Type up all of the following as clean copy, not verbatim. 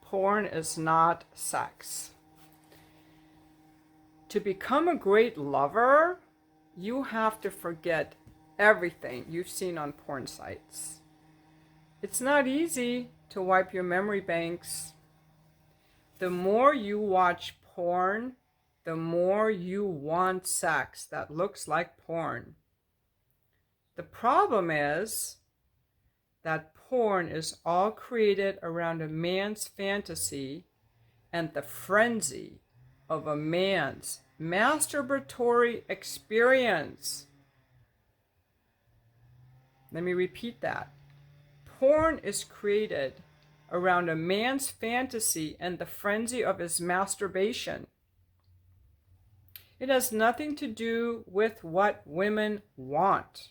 porn is not sex. To become a great lover, you have to forget everything you've seen on porn sites. It's not easy to wipe your memory banks. The more you watch porn, the more you want sex that looks like porn. The problem is that porn is all created around a man's fantasy and the frenzy of a man's masturbatory experience. Let me repeat that. Porn is created around a man's fantasy and the frenzy of his masturbation. It has nothing to do with what women want.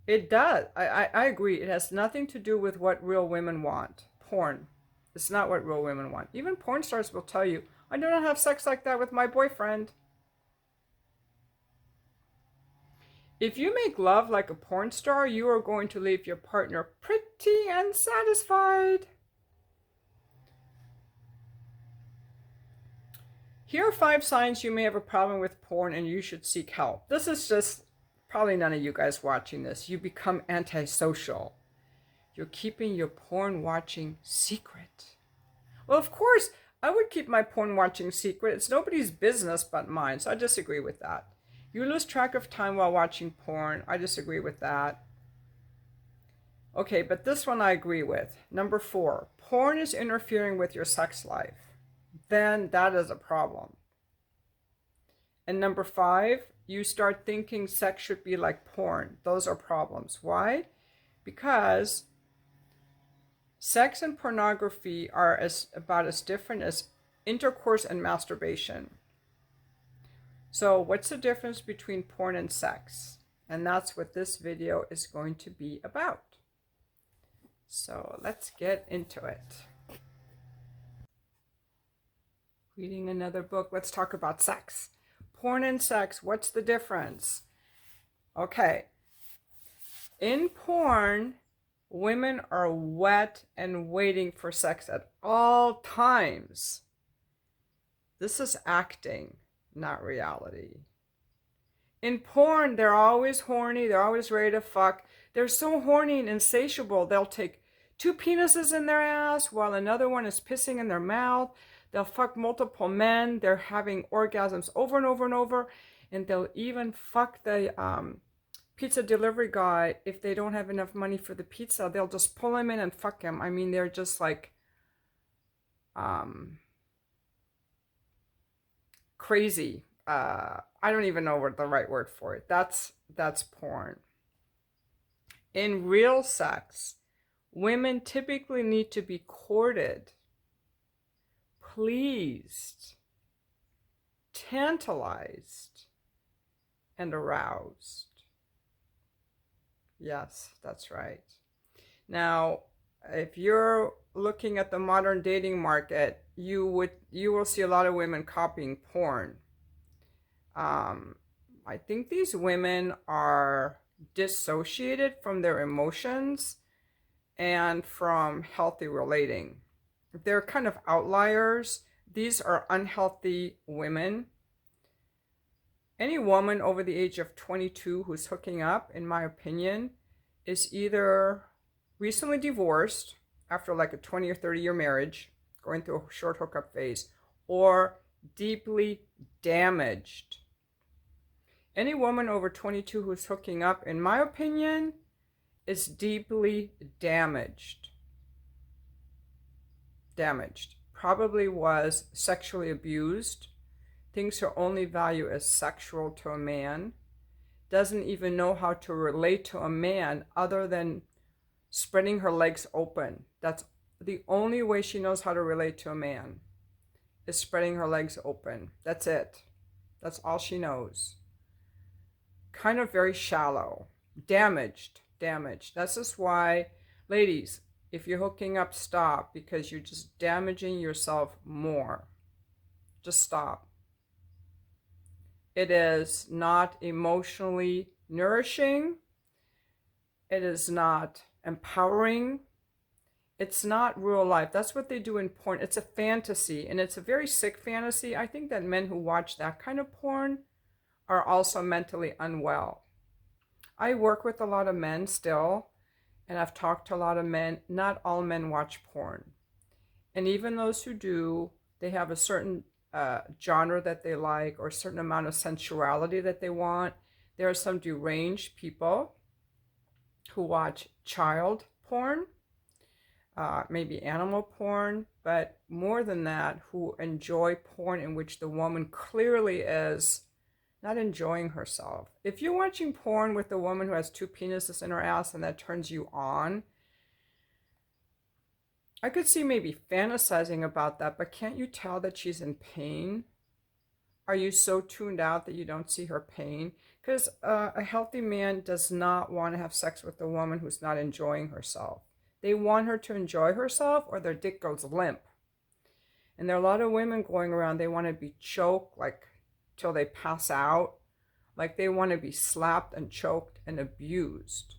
It does. I agree. It has nothing to do with what real women want. Porn. It's not what real women want. Even porn stars will tell you, I do not have sex like that with my boyfriend. If you make love like a porn star, you are going to leave your partner pretty unsatisfied. Here are 5 signs you may have a problem with porn and you should seek help. This is just probably none of you guys watching this. You become antisocial. You're keeping your porn watching secret. Well, of course, I would keep my porn watching secret. It's nobody's business but mine, so I disagree with that. You lose track of time while watching porn. I disagree with that. Okay, but this one I agree with. Number 4, porn is interfering with your sex life. Then that is a problem. And number 5, you start thinking sex should be like porn. Those are problems. Why? Because sex and pornography are about as different as intercourse and masturbation. So what's the difference between porn and sex? And that's what this video is going to be about. So let's get into it. Reading another book, let's talk about sex. Porn and sex, what's the difference? Okay. In porn, women are wet and waiting for sex at all times. This is acting, not reality. In porn, they're always horny, they're always ready to fuck. They're so horny and insatiable, they'll take 2 penises in their ass while another one is pissing in their mouth. They'll fuck multiple men. They're having orgasms over and over and over. And they'll even fuck the pizza delivery guy if they don't have enough money for the pizza. They'll just pull him in and fuck him. I mean, they're just like crazy. I don't even know what the right word for it. That's porn. In real sex, women typically need to be courted, pleased, tantalized, and aroused. Yes, that's right. Now, if you're looking at the modern dating market, you will see a lot of women copying porn. I think these women are dissociated from their emotions and from healthy relating. They're kind of outliers. These are unhealthy women. Any woman over the age of 22 who's hooking up, in my opinion, is either recently divorced after like a 20 or 30 year marriage, going through a short hookup phase, or deeply damaged. Any woman over 22 who's hooking up, in my opinion, is deeply damaged. Probably was sexually abused, thinks her only value is sexual to a man, doesn't even know how to relate to a man other than spreading her legs open. That's the only way she knows how to relate to a man, is spreading her legs open. That's it. That's all she knows. Kind of very shallow. Damaged. That's just why, ladies, if you're hooking up, stop, because you're just damaging yourself more. Just stop. It is not emotionally nourishing. It is not empowering. It's not real life. That's what they do in porn. It's a fantasy, and it's a very sick fantasy. I think that men who watch that kind of porn are also mentally unwell. I work with a lot of men still, and I've talked to a lot of men. Not all men watch porn. And even those who do, they have a certain genre that they like or a certain amount of sensuality that they want. There are some deranged people who watch child porn, maybe animal porn, but more than that, who enjoy porn in which the woman clearly is not enjoying herself. If you're watching porn with a woman who has two penises in her ass and that turns you on, I could see maybe fantasizing about that, but can't you tell that she's in pain? Are you so tuned out that you don't see her pain? Because a healthy man does not want to have sex with a woman who's not enjoying herself. They want her to enjoy herself or their dick goes limp. And there are a lot of women going around, they want to be choked like till they pass out. Like they want to be slapped and choked and abused.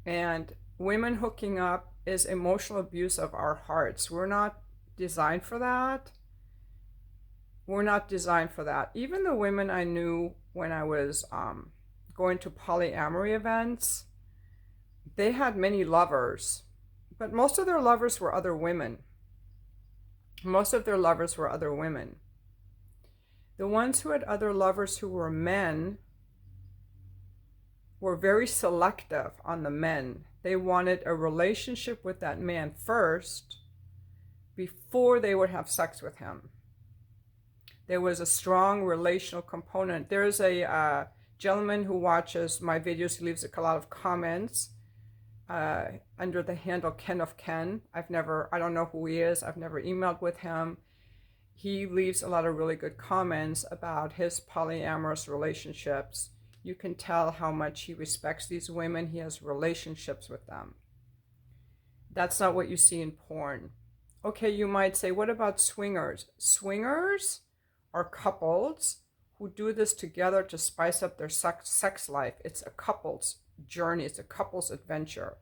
And women hooking up is emotional abuse of our hearts. We're not designed for that. We're not designed for that. Even the women I knew when I was going to polyamory events, they had many lovers, but most of their lovers were other women. Most of their lovers were other women. The ones who had other lovers who were men were very selective on the men. They wanted a relationship with that man first before they would have sex with him. There was a strong relational component. There's a gentleman who watches my videos. He leaves a lot of comments under the handle Ken of Ken. I don't know who he is. I've never emailed with him. He leaves a lot of really good comments about his polyamorous relationships. You can tell how much he respects these women. He has relationships with them. That's not what you see in porn. Okay, you might say, what about swingers? Swingers are couples who do this together to spice up their sex life. It's a couple's journey. It's a couple's adventure.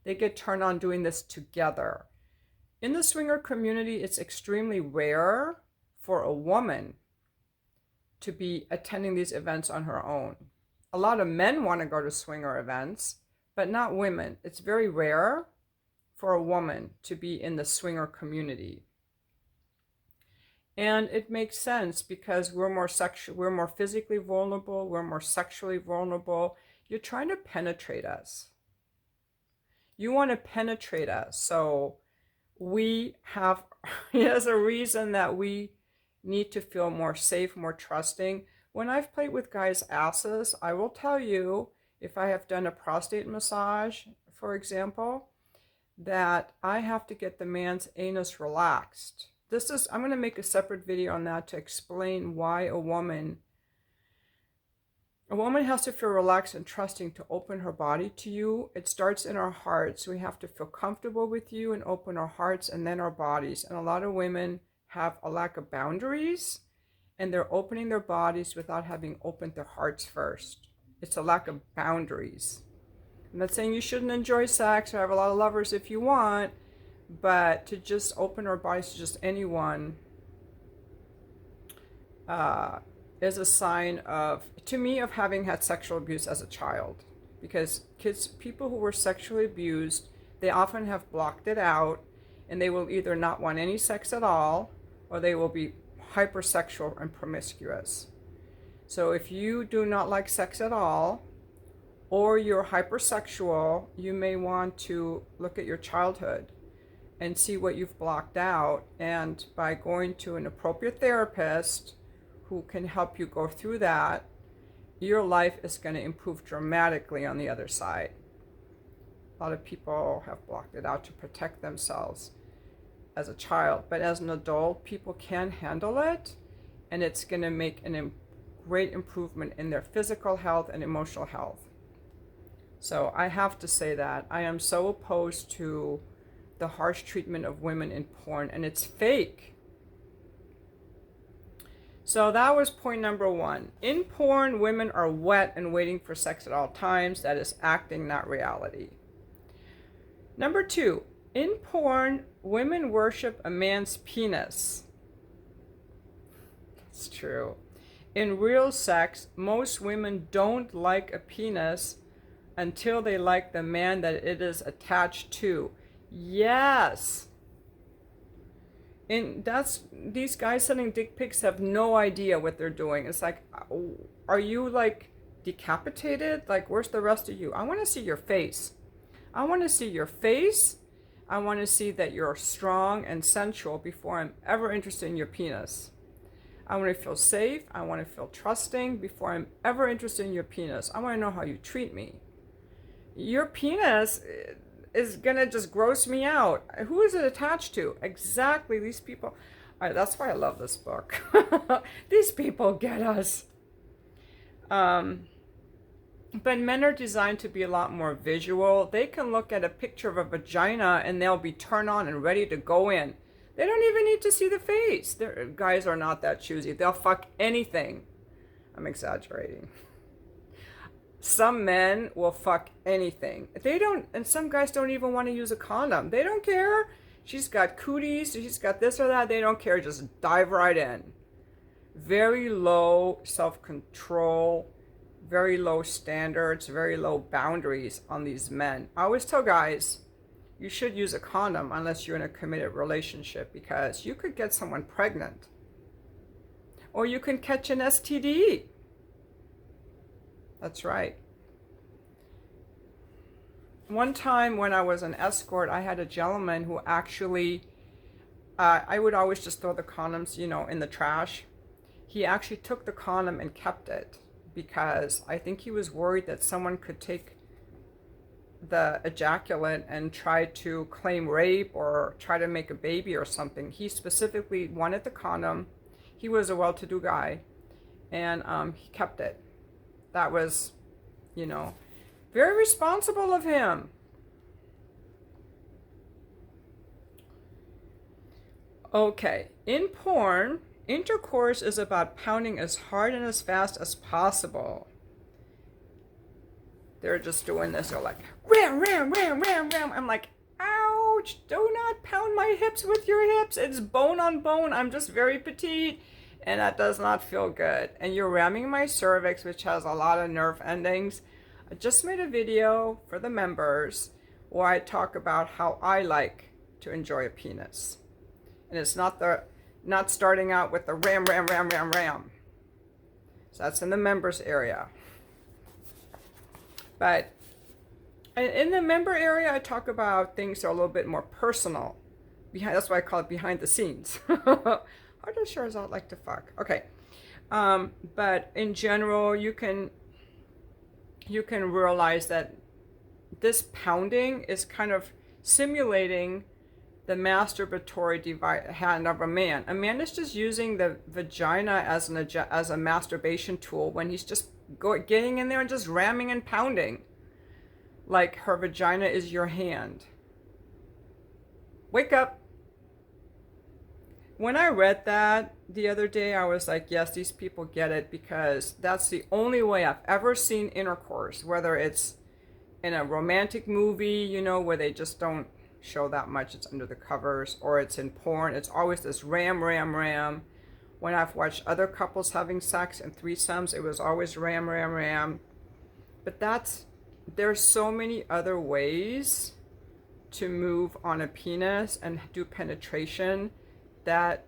They get turned on doing this together. In the swinger community, it's extremely rare for a woman to be attending these events on her own. A lot of men want to go to swinger events, but not women. It's very rare for a woman to be in the swinger community. And it makes sense because we're more physically vulnerable, we're more sexually vulnerable. You're trying to penetrate us. You want to penetrate us. So we have, there's a reason that we need to feel more safe, more trusting. When I've played with guys' asses, I will tell you, if I have done a prostate massage, for example, that I have to get the man's anus relaxed. I'm going to make a separate video on that to explain why a woman has to feel relaxed and trusting to open her body to you. It starts in our hearts. We have to feel comfortable with you and open our hearts and then our bodies. And a lot of women have a lack of boundaries and they're opening their bodies without having opened their hearts first. It's a lack of boundaries. I'm not saying you shouldn't enjoy sex or have a lot of lovers if you want, but to just open our bodies to just anyone is a sign of, to me, of having had sexual abuse as a child. Because people who were sexually abused, they often have blocked it out, and they will either not want any sex at all, or they will be hypersexual and promiscuous. So if you do not like sex at all, or you're hypersexual, you may want to look at your childhood and see what you've blocked out. And by going to an appropriate therapist who can help you go through that, your life is going to improve dramatically on the other side. A lot of people have blocked it out to protect themselves as a child, but as an adult, people can handle it, and it's going to make a great improvement in their physical health and emotional health. So I have to say that I am so opposed to the harsh treatment of women in porn, and it's fake. So that was point number one. In porn, women are wet and waiting for sex at all times. That is acting, not reality. Number 2, in porn, women worship a man's penis. It's true. In real sex, most women don't like a penis until they like the man that it is attached to. Yes. And these guys sending dick pics have no idea what they're doing. It's like, are you like decapitated? Like, where's the rest of you? I want to see your face. I want to see your face. I want to see that you're strong and sensual before I'm ever interested in your penis. I want to feel safe. I want to feel trusting before I'm ever interested in your penis. I want to know how you treat me. Your penis is going to just gross me out. Who is it attached to? Exactly, these people. That's why I love this book. These people get us. But men are designed to be a lot more visual. They can look at a picture of a vagina and they'll be turned on and ready to go in. They don't even need to see the face. Guys are not that choosy. They'll fuck anything. I'm exaggerating. Some men will fuck anything. They don't, and some guys don't even want to use a condom. They don't care. She's got cooties, she's got this or that. They don't care. Just dive right in. Very low self-control, very low standards, very low boundaries on these men. I always tell guys, you should use a condom unless you're in a committed relationship, because you could get someone pregnant. Or you can catch an STD. That's right. One time when I was an escort, I had a gentleman who actually, I would always just throw the condoms, in the trash. He actually took the condom and kept it because I think he was worried that someone could take the ejaculate and try to claim rape or try to make a baby or something. He specifically wanted the condom. He was a well-to-do guy, and he kept it. That was, very responsible of him. Okay, in porn, intercourse is about pounding as hard and as fast as possible. They're just doing this. They're like, ram, ram, ram, ram, ram. I'm like, ouch, do not pound my hips with your hips. It's bone on bone. I'm just very petite, and that does not feel good. And you're ramming my cervix, which has a lot of nerve endings. I just made a video for the members where I talk about how I like to enjoy a penis. And it's not starting out with the ram, ram, ram, ram, ram. So that's in the members area. But in the member area, I talk about things that are a little bit more personal. That's why I call it behind the scenes. How does Charizard like to fuck? Okay. But in general, you can realize that this pounding is kind of simulating the masturbatory hand of a man. A man is just using the vagina as a masturbation tool when he's just getting in there and just ramming and pounding. Like her vagina is your hand. Wake up. When I read that the other day, I was like, yes, these people get it, because that's the only way I've ever seen intercourse, whether it's in a romantic movie, where they just don't show that much, it's under the covers, or it's in porn. It's always this ram, ram, ram. When I've watched other couples having sex and threesomes, it was always ram, ram, ram. But there's so many other ways to move on a penis and do penetration that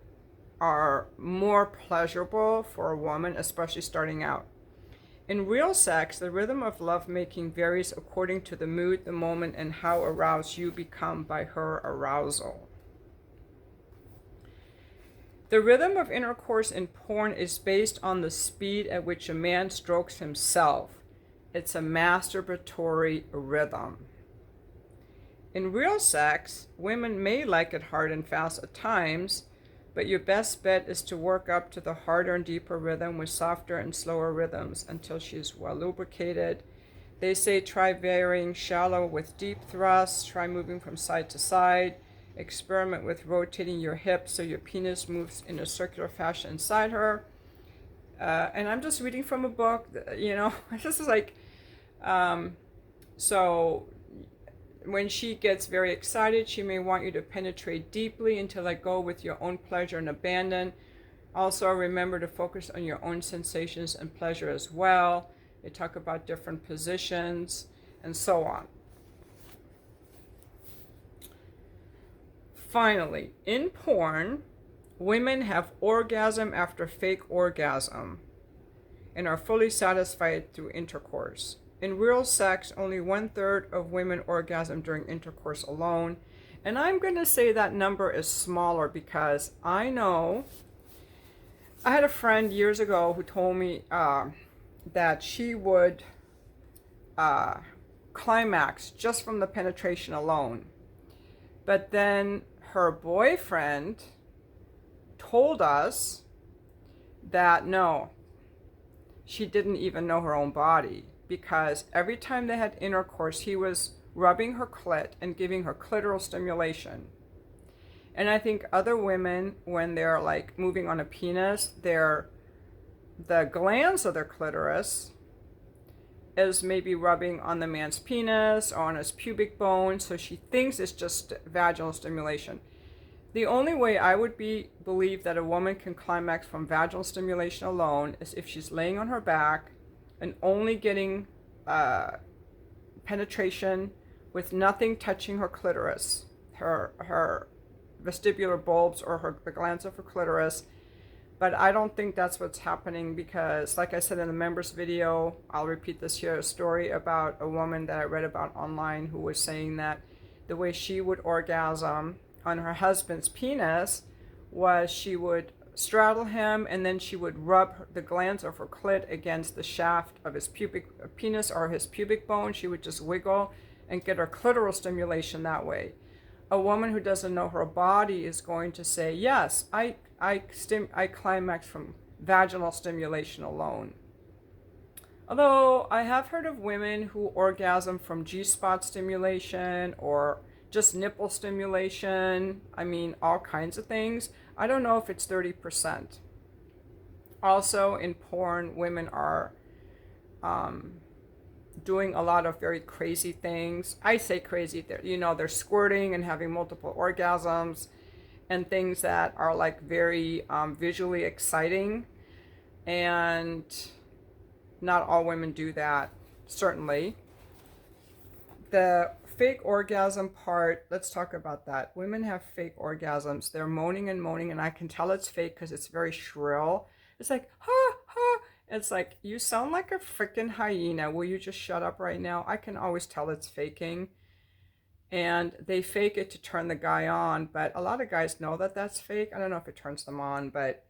are more pleasurable for a woman, especially starting out. In real sex, the rhythm of lovemaking varies according to the mood, the moment, and how aroused you become by her arousal. The rhythm of intercourse in porn is based on the speed at which a man strokes himself. It's a masturbatory rhythm. In real sex, women may like it hard and fast at times, but your best bet is to work up to the harder and deeper rhythm with softer and slower rhythms until she's well lubricated. They say try varying shallow with deep thrusts, try moving from side to side, experiment with rotating your hips so your penis moves in a circular fashion inside her. And I'm just reading from a book, this is like, so when she gets very excited, she may want you to penetrate deeply and to let go with your own pleasure and abandon. Also, remember to focus on your own sensations and pleasure as well. They talk about different positions and so on. Finally, in porn, women have orgasm after fake orgasm and are fully satisfied through intercourse. In real sex, only 1/3 of women orgasm during intercourse alone. And I'm going to say that number is smaller because I know I had a friend years ago who told me that she would climax just from the penetration alone. But then her boyfriend told us that no, she didn't even know her own body, because every time they had intercourse, he was rubbing her clit and giving her clitoral stimulation. And I think other women, when they're like moving on a penis, the glands of their clitoris is maybe rubbing on the man's penis or on his pubic bone, so she thinks it's just vaginal stimulation. The only way I would believe that a woman can climax from vaginal stimulation alone is if she's laying on her back and only getting penetration with nothing touching her clitoris, her vestibular bulbs or the glands of her clitoris. But I don't think that's what's happening because, like I said in the members video, I'll repeat this here, a story about a woman that I read about online who was saying that the way she would orgasm on her husband's penis was she would straddle him and then she would rub the glands of her clit against the shaft of his penis or his pubic bone. She would just wiggle and get her clitoral stimulation that way. A woman who doesn't know her body is going to say, yes, I climax from vaginal stimulation alone. Although I have heard of women who orgasm from G-spot stimulation or just nipple stimulation. I mean, all kinds of things. I don't know if it's 30%. Also, in porn, women are doing a lot of very crazy things. I say crazy, they're squirting and having multiple orgasms and things that are like very visually exciting. And not all women do that, certainly. The fake orgasm part, let's talk about that. Women have fake orgasms. They're moaning and moaning, and I can tell it's fake because it's very shrill. It's like, ha, ha. It's like, you sound like a freaking hyena. Will you just shut up right now? I can always tell it's faking. And they fake it to turn the guy on, but a lot of guys know that that's fake. I don't know if it turns them on, but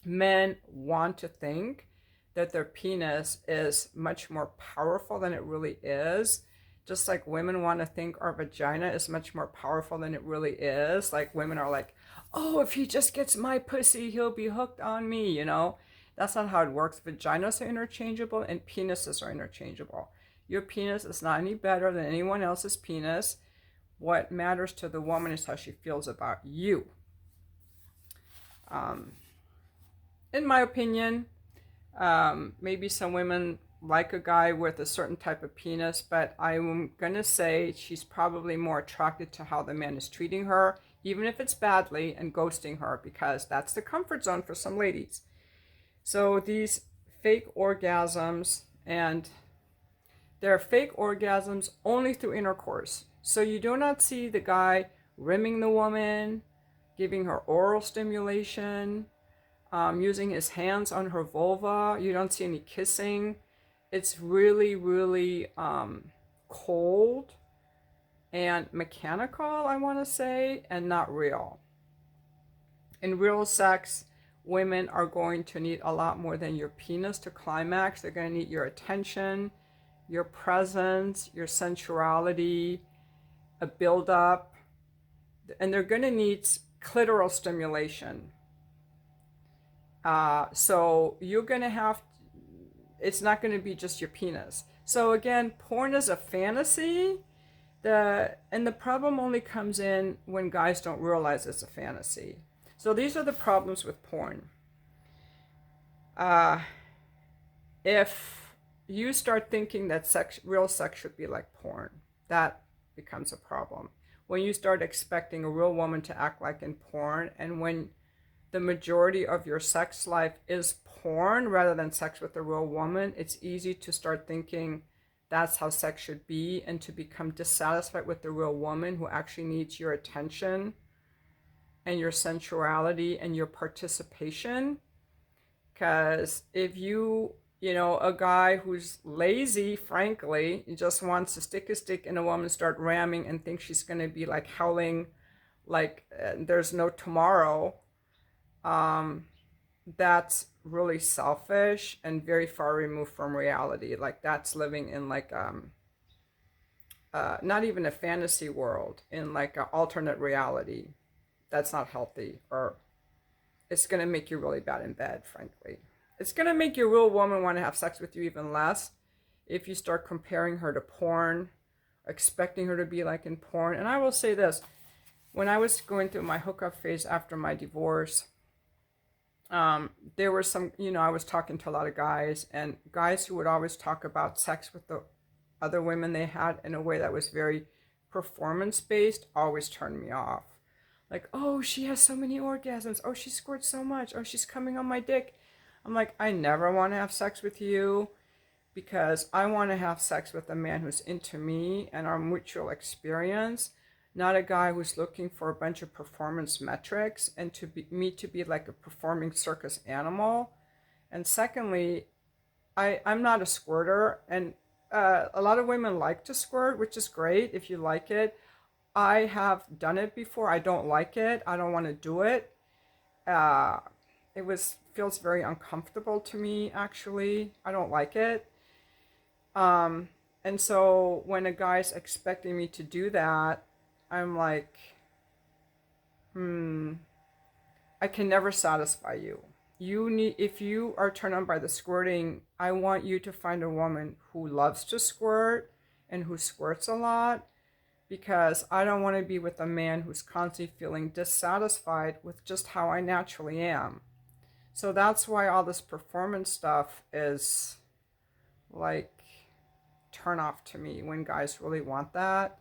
men want to think that their penis is much more powerful than it really is. Just like women want to think our vagina is much more powerful than it really is. Like women are like, oh, if he just gets my pussy, he'll be hooked on me, you know? That's not how it works. Vaginas are interchangeable and penises are interchangeable. Your penis is not any better than anyone else's penis. What matters to the woman is how she feels about you. In my opinion, maybe some women like a guy with a certain type of penis, but I'm going to say she's probably more attracted to how the man is treating her, even if it's badly, and ghosting her, because that's the comfort zone for some ladies. So these fake orgasms, and they're fake orgasms only through intercourse. So you do not see the guy rimming the woman, giving her oral stimulation, using his hands on her vulva. You don't see any kissing. It's really, really cold and mechanical, I want to say, and not real. In real sex, women are going to need a lot more than your penis to climax. They're going to need your attention, your presence, your sensuality, a build-up, and they're going to need clitoral stimulation. So you're going to have, it's not going to be just your penis. So again, porn is a fantasy. And the problem only comes in when guys don't realize it's a fantasy. So these are the problems with porn. If you start thinking that real sex should be like porn, that becomes a problem. When you start expecting a real woman to act like in porn, and when the majority of your sex life is porn rather than sex with a real woman, it's easy to start thinking that's how sex should be, and to become dissatisfied with the real woman who actually needs your attention and your sensuality and your participation. Because if a guy who's lazy, frankly, just wants to stick his dick in a woman, start ramming, and thinks she's going to be like howling like there's no tomorrow, that's really selfish and very far removed from reality. Like, that's living in like not even a fantasy world, in like an alternate reality. That's not healthy, or it's going to make you really bad in bed, frankly. It's going to make your real woman want to have sex with you even less if you start comparing her to porn, expecting her to be like in porn. And I will say this, when I was going through my hookup phase after my divorce, there were some, I was talking to a lot of guys, and guys who would always talk about sex with the other women they had in a way that was very performance-based always turned me off. Like, oh, she has so many orgasms. Oh, she squirts so much. Oh, she's coming on my dick. I'm like, I never want to have sex with you, because I want to have sex with a man who's into me and our mutual experience, not a guy who's looking for a bunch of performance metrics and to be like a performing circus animal. And secondly, I'm not a squirter, and a lot of women like to squirt, which is great if you like it. I have done it before. I don't like it. I don't want to do it. It feels very uncomfortable to me, actually. I don't like it. And so when a guy's expecting me to do that, I'm like, I can never satisfy you. If you are turned on by the squirting, I want you to find a woman who loves to squirt and who squirts a lot, because I don't want to be with a man who's constantly feeling dissatisfied with just how I naturally am. So that's why all this performance stuff is like turn off to me, when guys really want that.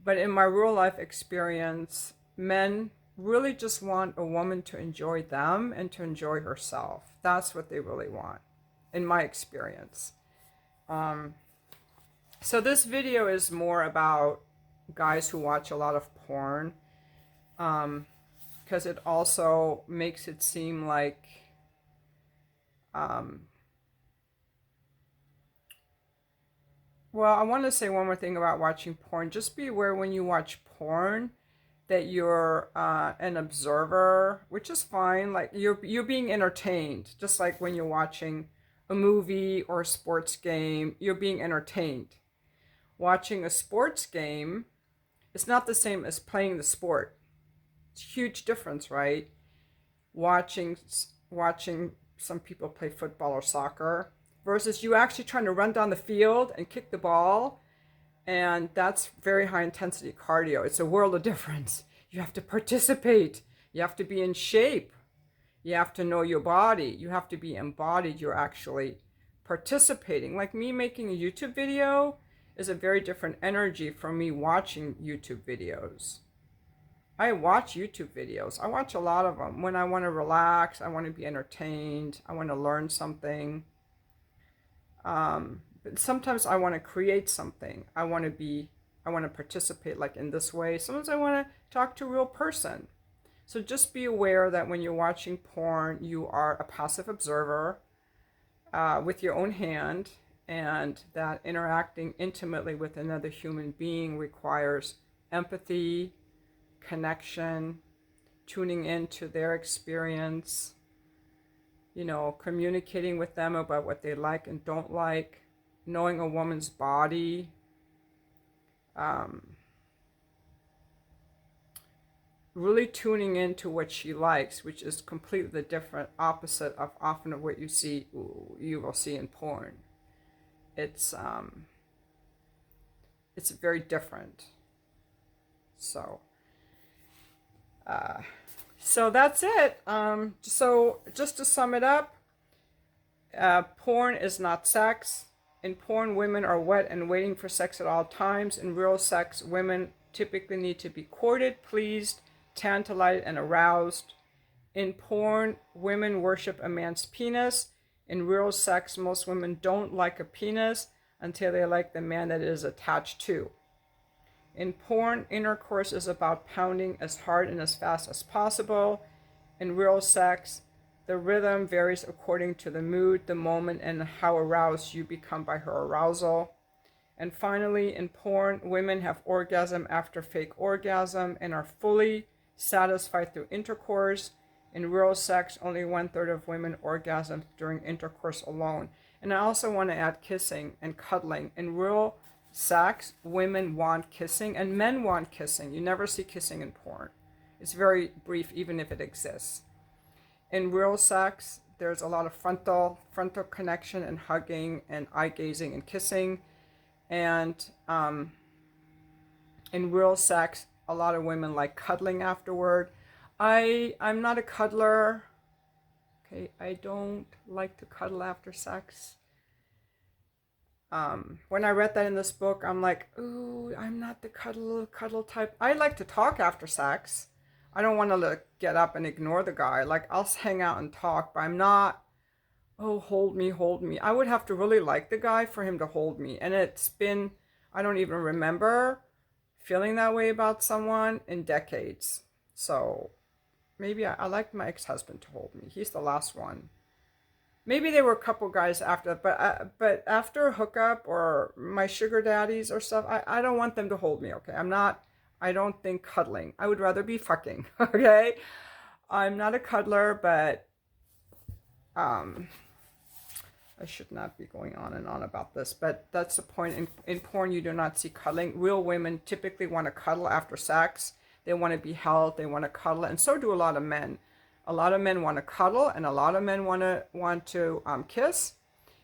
But in my real life experience, men really just want a woman to enjoy them and to enjoy herself. That's what they really want, in my experience. So this video is more about guys who watch a lot of porn, because it also makes it seem like well, I want to say one more thing about watching porn. Just be aware when you watch porn that you're an observer, which is fine. Like, you're being entertained, just like when you're watching a movie or a sports game, you're being entertained. Watching a sports game, it's not the same as playing the sport. It's a huge difference, right? Watching some people play football or soccer versus you actually trying to run down the field and kick the ball, and that's very high intensity cardio. It's a world of difference. You have to participate. You have to be in shape. You have to know your body. You have to be embodied. You're actually participating. Like me making a YouTube video is a very different energy from me watching YouTube videos. I watch YouTube videos. I watch a lot of them when I want to relax, I want to be entertained, I want to learn something. But sometimes I want to create something. I want to participate like in this way. Sometimes I want to talk to a real person. So just be aware that when you're watching porn, you are a passive observer with your own hand, and that interacting intimately with another human being requires empathy, connection, tuning into their experience, communicating with them about what they like and don't like, knowing a woman's body, really tuning into what she likes, which is completely the different opposite of often of what you will see in porn. It's very different. So that's it. So just to sum it up, porn is not sex. In porn, women are wet and waiting for sex at all times. In real sex, women typically need to be courted, pleased, tantalized, and aroused. In porn, women worship a man's penis. In real sex, most women don't like a penis until they like the man that it is attached to. In porn, intercourse is about pounding as hard and as fast as possible. In real sex, the rhythm varies according to the mood, the moment, and how aroused you become by her arousal. And finally, in porn, women have orgasm after fake orgasm and are fully satisfied through intercourse. In real sex, only 1/3 of women orgasm during intercourse alone. And I also want to add kissing and cuddling. In real sex, women want kissing and men want kissing. You never see kissing in porn. It's very brief, even if it exists. In real sex, there's a lot of frontal connection and hugging and eye gazing and kissing. And in real sex, a lot of women like cuddling afterward. I'm not a cuddler. Okay, I don't like to cuddle after sex. When I read that in this book, I'm like, ooh, I'm not the cuddle type. I like to talk after sex. I don't want to get up and ignore the guy. Like, I'll hang out and talk, but I'm not, oh, hold me. I would have to really like the guy for him to hold me. And it's been, I don't even remember feeling that way about someone in decades. So maybe I liked my ex-husband to hold me. He's the last one. Maybe there were a couple guys after that, but after a hookup or my sugar daddies or stuff, I don't want them to hold me, okay? I don't think cuddling. I would rather be fucking, okay? I'm not a cuddler, but I should not be going on and on about this, but that's the point. In porn, you do not see cuddling. Real women typically want to cuddle after sex. They want to be held, they want to cuddle, and so do a lot of men. A lot of men want to cuddle, and a lot of men want to kiss,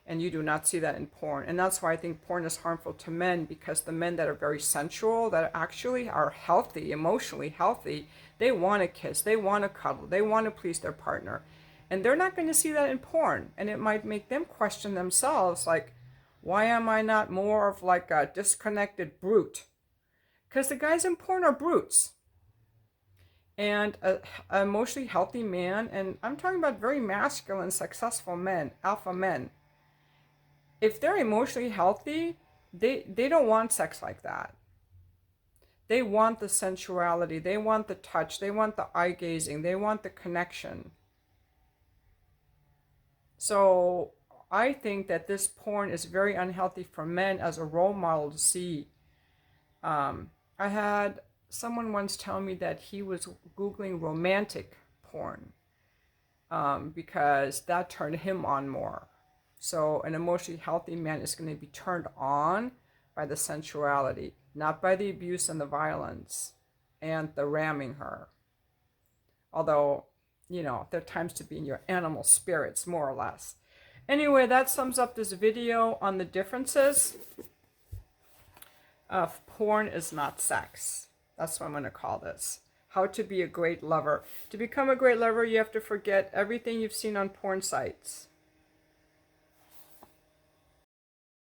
and you do not see that in porn. And that's why I think porn is harmful to men, because the men that are very sensual, that actually are healthy, emotionally healthy, they want to kiss, they want to cuddle, they want to please their partner. And they're not going to see that in porn. And it might make them question themselves, like, why am I not more of like a disconnected brute? Because the guys in porn are brutes. And a emotionally healthy man, and I'm talking about very masculine, successful men, alpha men, if they're emotionally healthy, they don't want sex like that. They want the sensuality, they want the touch, they want the eye gazing, they want the connection. So I think that this porn is very unhealthy for men as a role model to see. I had someone once tell me that he was Googling romantic porn because that turned him on more. So an emotionally healthy man is going to be turned on by the sensuality, not by the abuse and the violence and the ramming her. Although, you know, there are times to be in your animal spirits, more or less. Anyway, that sums up this video on the differences of porn is not sex. That's what I'm going to call this. How to be a great lover. To become a great lover, you have to forget everything you've seen on porn sites.